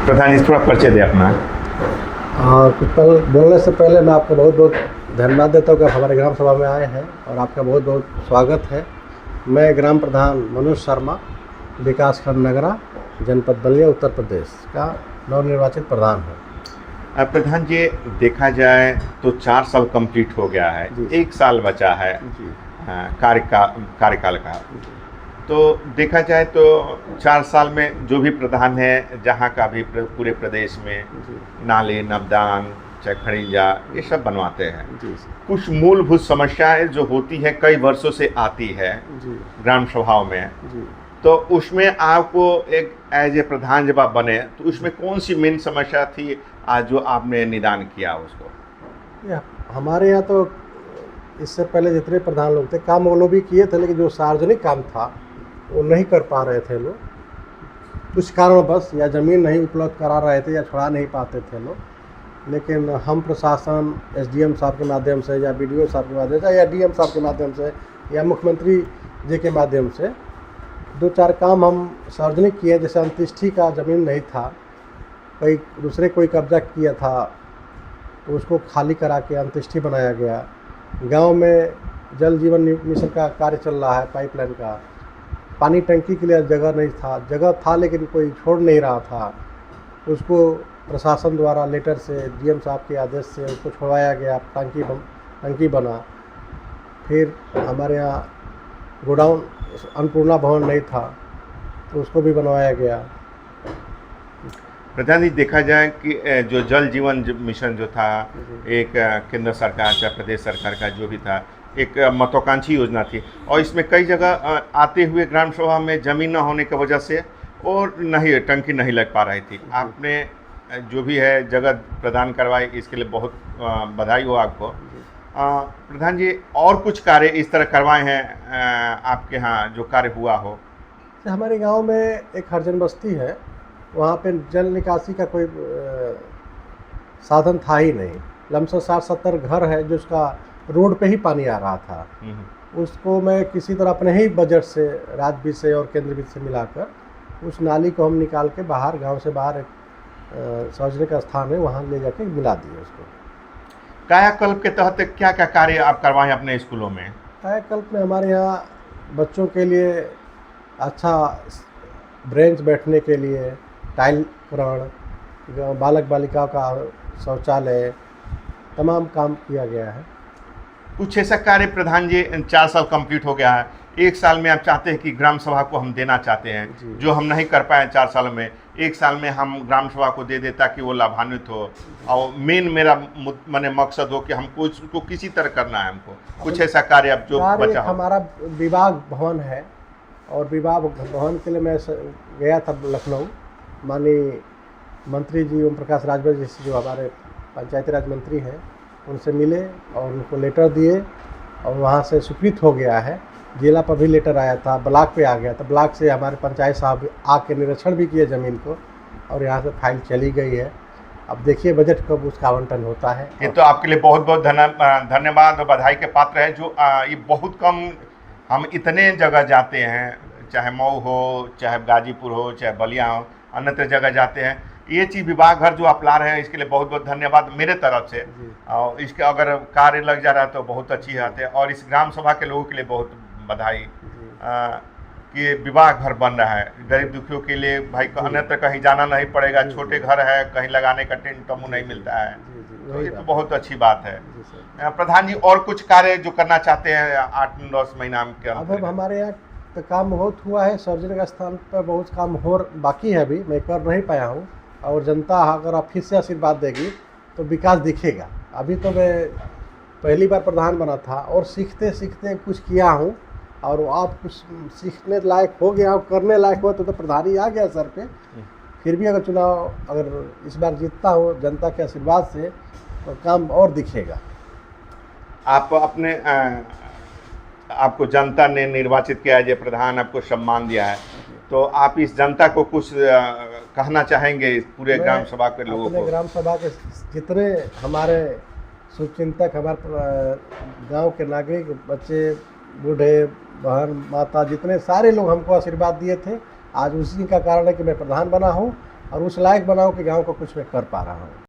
प्रधान जी थोड़ा परिचय दें अपना। हाँ, कुछ पल बोलने से पहले मैं आपको बहुत बहुत धन्यवाद देता हूँ कि आप हमारे ग्राम सभा में आए हैं और आपका बहुत बहुत स्वागत है। मैं ग्राम प्रधान मनोज शर्मा, विकास खंड नगरा, जनपद बलिया, उत्तर प्रदेश का नवनिर्वाचित प्रधान हूँ। प्रधान जी, देखा जाए तो 4 साल कंप्लीट हो गया है, जी। 1 साल बचा है जी। कार्यकाल का। तो देखा जाए तो 4 साल में जो भी प्रधान है, जहाँ का भी पूरे प्रदेश में जी। नाले, नवदान, चाहे खड़िंजा, ये सब बनवाते हैं। जी। कुछ मूलभूत समस्याएं जो होती है कई वर्षों से आती है जी। ग्राम सभाओं में, जी। तो उसमें आपको एक एज ए प्रधान जब आप बने तो उसमें कौन सी मेन समस्या थी आज जो आपने निदान किया उसको? हमारे यहाँ तो इससे पहले जितने प्रधान लोग थे काम वो लोग भी किए थे, लेकिन जो सार्वजनिक काम था वो नहीं कर पा रहे थे लोग, कुछ कारणवश, या ज़मीन नहीं उपलब्ध करा रहे थे या छुड़ा नहीं पाते थे लोग। लेकिन हम प्रशासन, एसडीएम साहब के माध्यम से या बीडीओ साहब के माध्यम से या डीएम साहब के माध्यम से या मुख्यमंत्री जी के माध्यम से 2-4 काम हम सार्वजनिक किए। जैसे अंत्येष्टि का ज़मीन नहीं था, कोई कब्जा किया था तो उसको खाली करा के अंत्येष्टि बनाया गया। गांव में जल जीवन मिशन का कार्य चल रहा है, पाइपलाइन का। पानी टंकी के लिए जगह था लेकिन कोई छोड़ नहीं रहा था, उसको प्रशासन द्वारा लेटर से, डीएम साहब के आदेश से उसको छुड़वाया गया, टंकी बना। फिर हमारे यहाँ गोडाउन अन्नपूर्णा भवन नहीं था तो उसको भी बनवाया गया। प्रधान जी, देखा जाए कि जो जल जीवन मिशन जो था, एक केंद्र सरकार चाहे प्रदेश सरकार का जो भी था, एक महत्वाकांक्षी योजना थी और इसमें कई जगह आते हुए ग्राम सभा में ज़मीन न होने की वजह से और टंकी नहीं लग पा रही थी। आपने जो भी है जगह प्रदान करवाई, इसके लिए बहुत बधाई हो आपको। प्रधान जी, और कुछ कार्य इस तरह करवाए हैं आपके यहाँ जो कार्य हुआ हो? हमारे गांव में एक हरिजन बस्ती है, वहाँ पे जल निकासी का कोई साधन था ही नहीं। लमसम 60-70 घर है जिसका रोड पे ही पानी आ रहा था। उसको मैं किसी तरह अपने ही बजट से, राज्य वित्त से और केंद्र वित्त से मिलाकर उस नाली को हम निकाल के बाहर, गांव से बाहर एक सार्वजनिक स्थान है वहाँ ले जाके मिला दिए उसको। कायाकल्प के तहत क्या क्या कार्य आप करवाएं अपने स्कूलों में? कायाकल्प में हमारे यहाँ बच्चों के लिए अच्छा ब्रेंच बैठने के लिए, टाइलकरण, बालक बालिकाओं का शौचालय, तमाम काम किया गया है। कुछ ऐसा कार्य प्रधान जी, 4 साल कंप्लीट हो गया है, 1 साल में आप चाहते हैं कि ग्राम सभा को हम देना चाहते हैं, जो हम नहीं कर पाए 4 सालों में, 1 साल में हम ग्राम सभा को दे दें ताकि वो लाभान्वित हो। और मेन मेरा माने मकसद हो कि हमको उसको किसी तरह करना है हमको। कुछ ऐसा कार्य अब जो बचा हो? हमारा विवाह भवन है और विवाह भवन के लिए मैं गया था लखनऊ। माननीय मंत्री जी ओम प्रकाश राजभर जी से, जो हमारे पंचायती राज मंत्री हैं, उनसे मिले और उनको लेटर दिए और वहाँ से स्वीकृत हो गया है। जिला पर भी लेटर आया था, ब्लॉक पे आ गया था, ब्लॉक से हमारे पंचायत साहब आके निरीक्षण भी किए ज़मीन को और यहाँ से फाइल चली गई है। अब देखिए बजट कब उसका आवंटन होता है। ये तो आपके लिए बहुत बहुत धन्यवाद और बधाई के पात्र है। जो ये बहुत कम, हम इतने जगह जाते हैं, चाहे मऊ हो, चाहे गाजीपुर हो, चाहे बलिया हो, अन्यत्र जगह जाते हैं, ये चीज़ विवाह घर जो आप ला रहे हैं इसके लिए बहुत बहुत धन्यवाद मेरे तरफ से। और इसके अगर कार्य लग जा रहा है तो बहुत अच्छी बात है और इस ग्राम सभा के लोगों के लिए बहुत बधाई कि विवाह घर बन रहा है गरीब दुखियों के लिए। भाई अन्यत्र कहीं जाना नहीं पड़ेगा, छोटे घर है, कहीं लगाने का टेंट तमू नहीं मिलता है, तो ये तो बहुत अच्छी बात है। प्रधान जी, और कुछ कार्य जो करना चाहते हैं 8-10 महीना के अंदर? अब हमारे यहाँ तो काम बहुत हुआ है, सार्वजनिक स्थान पर बहुत काम बाकी है, अभी मैं कर नहीं पाया हूँ। और जनता अगर आप फिर से आशीर्वाद देगी तो विकास दिखेगा। अभी तो मैं पहली बार प्रधान बना था और सीखते सीखते कुछ किया हूँ और आप कुछ सीखने लायक हो गया, करने लायक हो तो प्रधान ही आ गया सर पे। फिर भी अगर चुनाव अगर इस बार जीतता हो जनता के आशीर्वाद से तो काम और दिखेगा। आप अपने आपको जनता ने निर्वाचित किया है, प्रधान आपको सम्मान दिया है, तो आप इस जनता को कुछ कहना चाहेंगे इस पूरे ग्राम सभा के लोगों को? ग्राम सभा के जितने हमारे शुभचिंतक, हमारे गांव के नागरिक, बच्चे, बूढ़े, बहन, माता, जितने सारे लोग हमको आशीर्वाद दिए थे, आज उसी का कारण है कि मैं प्रधान बना हूं और उस लायक बनाऊं कि गांव को कुछ मैं कर पा रहा हूँ।